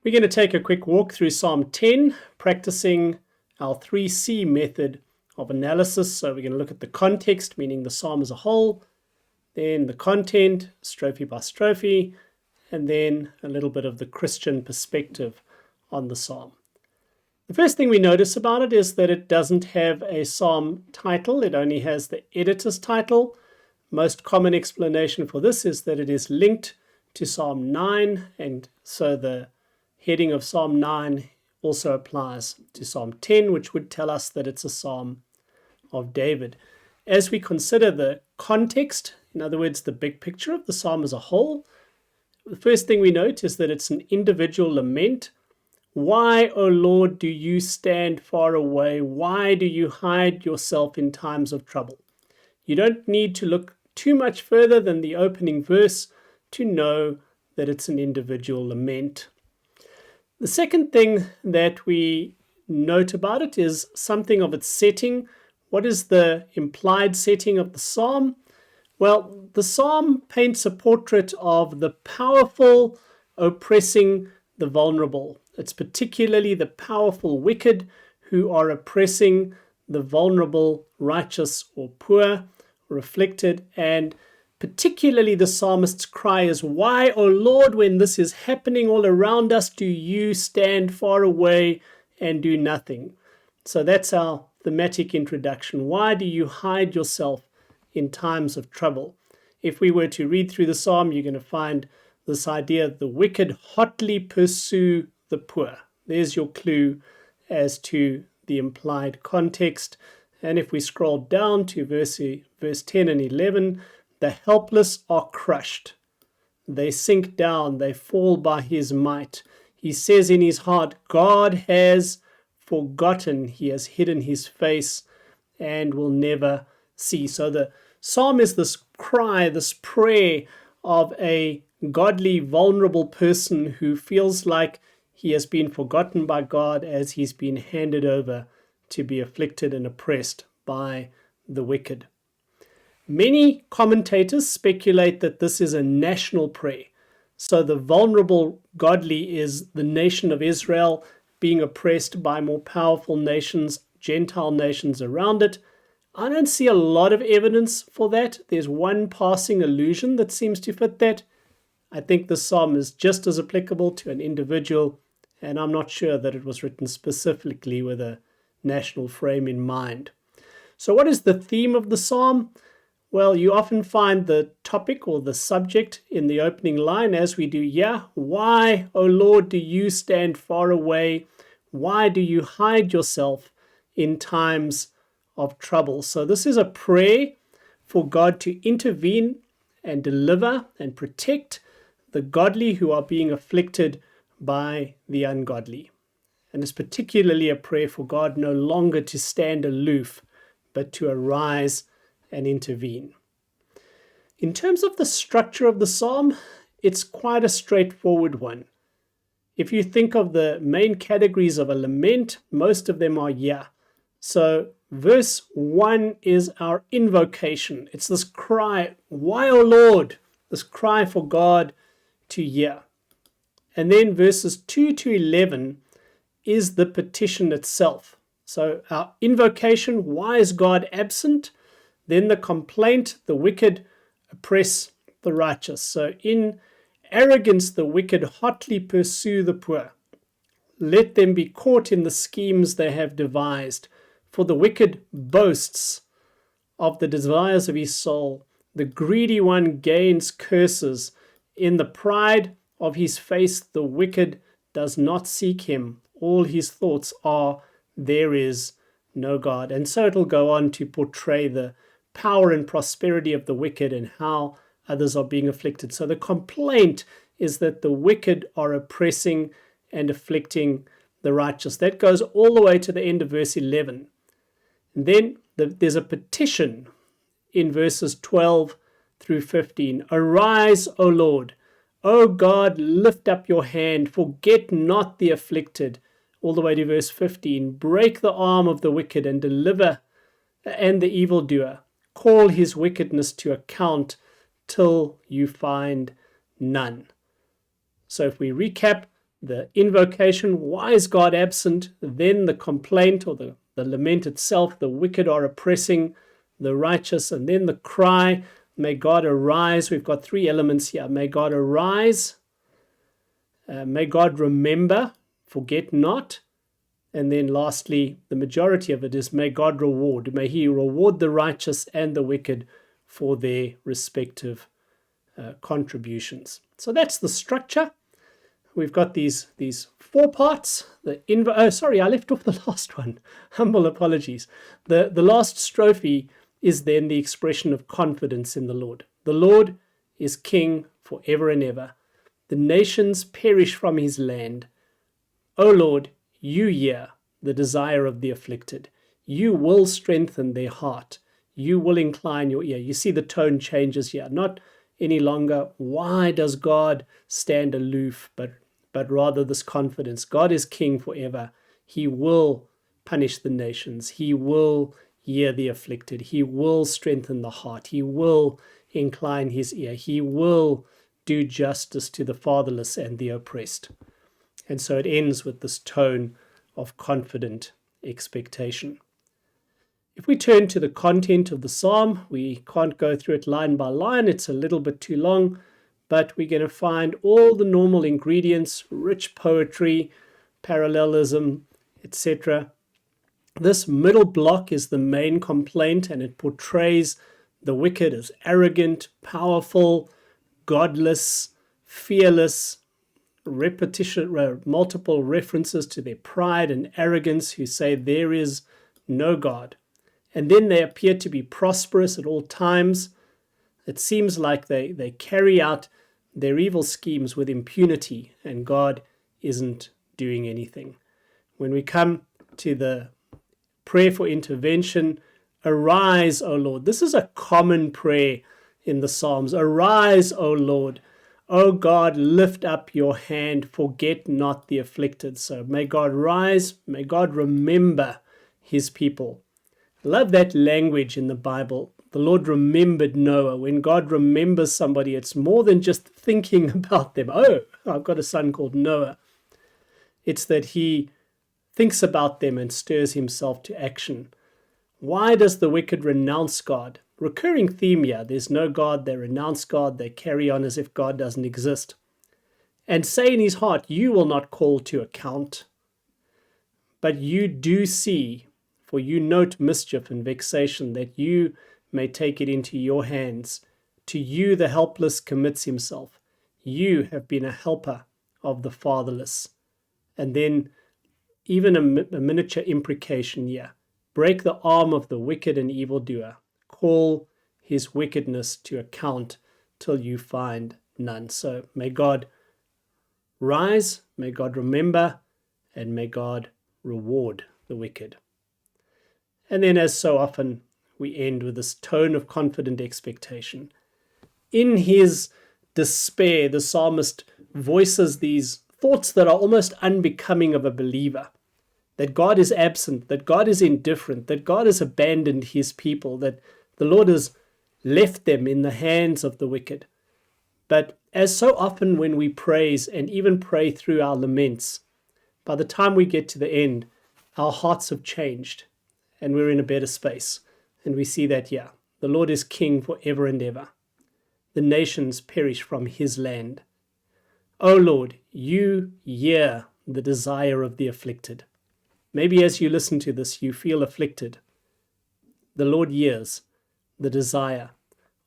We're going to take a quick walk through Psalm 10, practicing our 3C method of analysis. So we're going to look at the context, meaning the psalm as a whole, then the content, strophe by strophe, and then a little bit of the Christian perspective on the psalm. The first thing we notice about it is that it doesn't have a psalm title. It only has the editor's title. Most common explanation for this is that it is linked to Psalm 9, and so the heading of Psalm 9 also applies to Psalm 10, which would tell us that it's a psalm of David. As we consider the context, in other words, the big picture of the psalm as a whole, the first thing we note is that it's an individual lament. Why, O Lord, do you stand far away? Why do you hide yourself in times of trouble? You don't need to look too much further than the opening verse to know that it's an individual lament. The second thing that we note about it is something of its setting. What is the implied setting of the psalm? Well, the psalm paints a portrait of the powerful oppressing the vulnerable. It's particularly the powerful wicked who are oppressing the vulnerable, righteous, or poor, or afflicted, and particularly the psalmist's cry is, why, O Lord, when this is happening all around us, do you stand far away and do nothing? So that's our thematic introduction. Why do you hide yourself in times of trouble? If we were to read through the psalm, you're going to find this idea that the wicked hotly pursue the poor. There's your clue as to the implied context. And if we scroll down to verse 10 and 11, the helpless are crushed. They sink down, they fall by his might. He says in his heart, God has forgotten, he has hidden his face and will never see. So the psalm is this cry, this prayer of a godly, vulnerable person who feels like he has been forgotten by God as he's been handed over to be afflicted and oppressed by the wicked. Many commentators speculate that this is a national prayer. So the vulnerable godly is the nation of Israel being oppressed by more powerful nations, Gentile nations around it. I don't see a lot of evidence for that. There's one passing allusion that seems to fit that. I think the psalm is just as applicable to an individual, and I'm not sure that it was written specifically with a national frame in mind. So what is the theme of the psalm? Well, you often find the topic or the subject in the opening line, as we do here. Why, O Lord, do you stand far away? Why do you hide yourself in times of trouble? So this is a prayer for God to intervene and deliver and protect the godly who are being afflicted by the ungodly. And it's particularly a prayer for God no longer to stand aloof, but to arise and intervene. In terms of the structure of the psalm, it's quite a straightforward one. If you think of the main categories of a lament, most of them are here. So verse 1 is our invocation. It's this cry, why, O Lord? This cry for God to hear. And then verses 2 to 11 is the petition itself. So our invocation, why is God absent? Then the complaint, the wicked oppress the righteous. So in arrogance, the wicked hotly pursue the poor. Let them be caught in the schemes they have devised. For the wicked boasts of the desires of his soul. The greedy one gains curses. In the pride of his face, the wicked does not seek him. All his thoughts are, there is no God. And so it'll go on to portray the power and prosperity of the wicked and how others are being afflicted. So the complaint is that the wicked are oppressing and afflicting the righteous. That goes all the way to the end of verse 11. And then there's a petition in verses 12 through 15. Arise, O Lord. O God, lift up your hand. Forget not the afflicted. All the way to verse 15. Break the arm of the wicked and deliver and the evildoer. Call his wickedness to account till you find none. So if we recap, the invocation, why is God absent? Then the complaint or the lament itself, the wicked are oppressing the righteous. And then the cry, may God arise. We've got three elements here. May God arise. May God remember, forget not. And then lastly, the majority of it is may God reward. May he reward the righteous and the wicked for their respective contributions. So that's the structure. We've got these four parts. I left off the last one. Humble apologies. The last strophe is then the expression of confidence in the Lord. The Lord is king forever and ever. The nations perish from his land. O Lord, you hear the desire of the afflicted. You will strengthen their heart. You will incline your ear. You see the tone changes here. Not any longer, why does God stand aloof, but rather this confidence. God is king forever. He will punish the nations. He will hear the afflicted. He will strengthen the heart. He will incline his ear. He will do justice to the fatherless and the oppressed. And so it ends with this tone of confident expectation. If we turn to the content of the psalm, we can't go through it line by line. It's a little bit too long, but we're going to find all the normal ingredients, rich poetry, parallelism, etc. This middle block is the main complaint, and it portrays the wicked as arrogant, powerful, godless, fearless, multiple references to their pride and arrogance, who say there is no God. And then they appear to be prosperous at all times. It seems like they carry out their evil schemes with impunity, and God isn't doing anything. When we come to the prayer for intervention, arise, O Lord. This is a common prayer in the Psalms. Arise, O Lord. O God, lift up your hand, forget not the afflicted. So may God rise, may God remember his people. I love that language in the Bible. The Lord remembered Noah. When God remembers somebody, it's more than just thinking about them. Oh, I've got a son called Noah. It's that he thinks about them and stirs himself to action. Why does the wicked renounce God? Recurring theme here. There's no God. They renounce God. They carry on as if God doesn't exist. And say in his heart, you will not call to account. But you do see, for you note mischief and vexation, that you may take it into your hands. To you the helpless commits himself. You have been a helper of the fatherless. And then even a miniature imprecation here. Break the arm of the wicked and evildoer. Call his wickedness to account till you find none. So may God rise, may God remember, and may God reward the wicked. And then, as so often, we end with this tone of confident expectation. In his despair, the psalmist voices these thoughts that are almost unbecoming of a believer. That God is absent, that God is indifferent, that God has abandoned his people, that the Lord has left them in the hands of the wicked. But as so often when we praise and even pray through our laments, by the time we get to the end, our hearts have changed and we're in a better space. And we see that here. The Lord is king forever and ever. The nations perish from his land. O Lord, you hear the desire of the afflicted. Maybe as you listen to this, you feel afflicted. The Lord hears the desire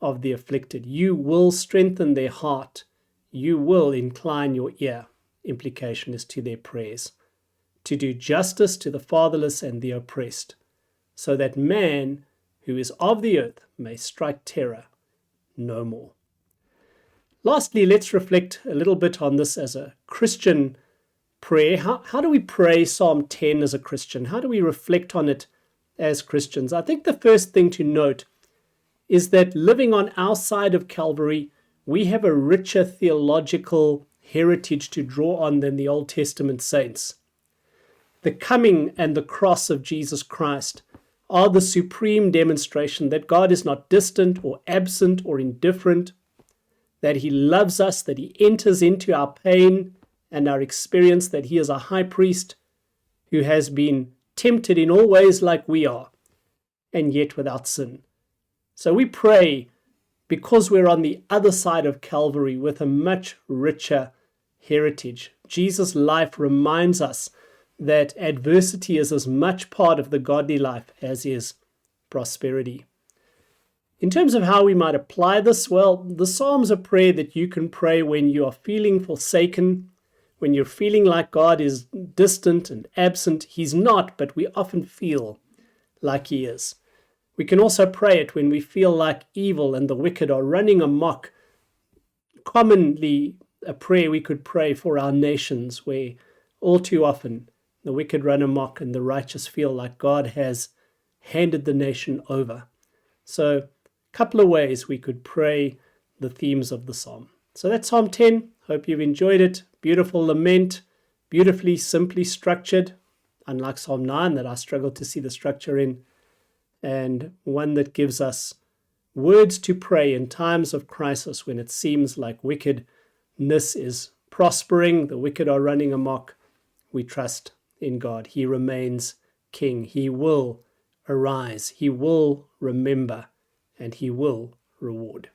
of the afflicted. You will strengthen their heart. You will incline your ear. Implication is to their prayers. To do justice to the fatherless and the oppressed, so that man who is of the earth may strike terror no more. Lastly, let's reflect a little bit on this as a Christian prayer. How do we pray Psalm 10 as a Christian? How do we reflect on it as Christians? I think the first thing to note is that living on our side of Calvary, we have a richer theological heritage to draw on than the Old Testament saints. The coming and the cross of Jesus Christ are the supreme demonstration that God is not distant or absent or indifferent, that he loves us, that he enters into our pain and our experience that he is a high priest who has been tempted in all ways like we are, and yet without sin. So we pray because we're on the other side of Calvary with a much richer heritage. Jesus' life reminds us that adversity is as much part of the godly life as is prosperity. In terms of how we might apply this, well, the Psalms are prayer that you can pray when you are feeling forsaken, when you're feeling like God is distant and absent. He's not, but we often feel like he is. We can also pray it when we feel like evil and the wicked are running amok. Commonly, a prayer we could pray for our nations, where all too often the wicked run amok and the righteous feel like God has handed the nation over. So, a couple of ways we could pray the themes of the psalm. So that's Psalm 10. Hope you've enjoyed it. Beautiful lament, beautifully, simply structured, unlike Psalm 9 that I struggle to see the structure in, and one that gives us words to pray in times of crisis when it seems like wickedness is prospering, the wicked are running amok. We trust in God. He remains King. He will arise. He will remember, and he will reward.